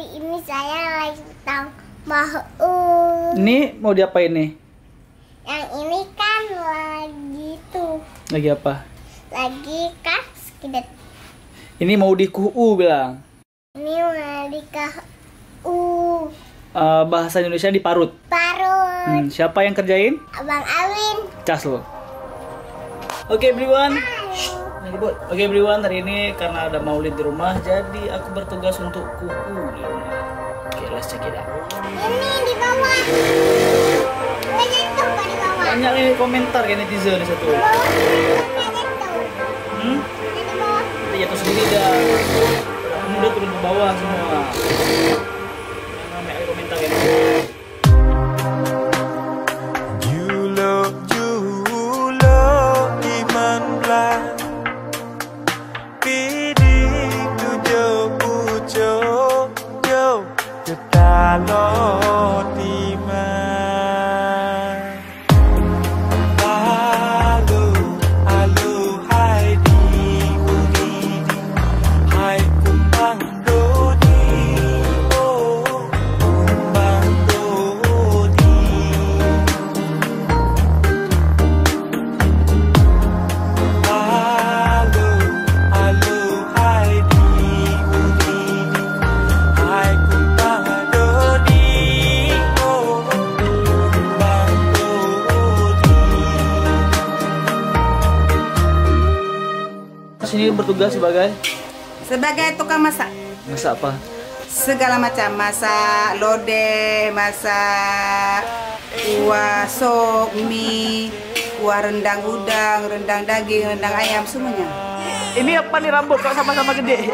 hari ini saya lagi tentang mau. Ini mau diapain nih? Yang ini kan lagi tuh. Lagi apa? Lagi kan sekidet. Ini mau di KUU bilang. Ini mau di KU. Bahasa Indonesia diparut. Parut. Siapa yang kerjain? Abang Awin. Cas lo. Oke everyone. Oke everyone, hari ini karena ada maulid di rumah, jadi aku bertugas untuk KUU di rumah. Oke, let's check it out. Ini di bawah. Banyak tuh Pak, di bawah. Banyak ini komentar kayak netizen di satu. Di bawah banyak tuh. Ada di bawah. Kita jatuh sendiri dah. Kamu udah turun ke bawah semua. Yang namanya komentar kayak netizen. Sini bertugas sebagai tukang masak. Masak apa? Segala macam, masak lodeh, masak kuah sop, mie, kuah rendang udang, rendang daging, rendang ayam, semuanya. Ini apa nih rambut kok sama-sama gede?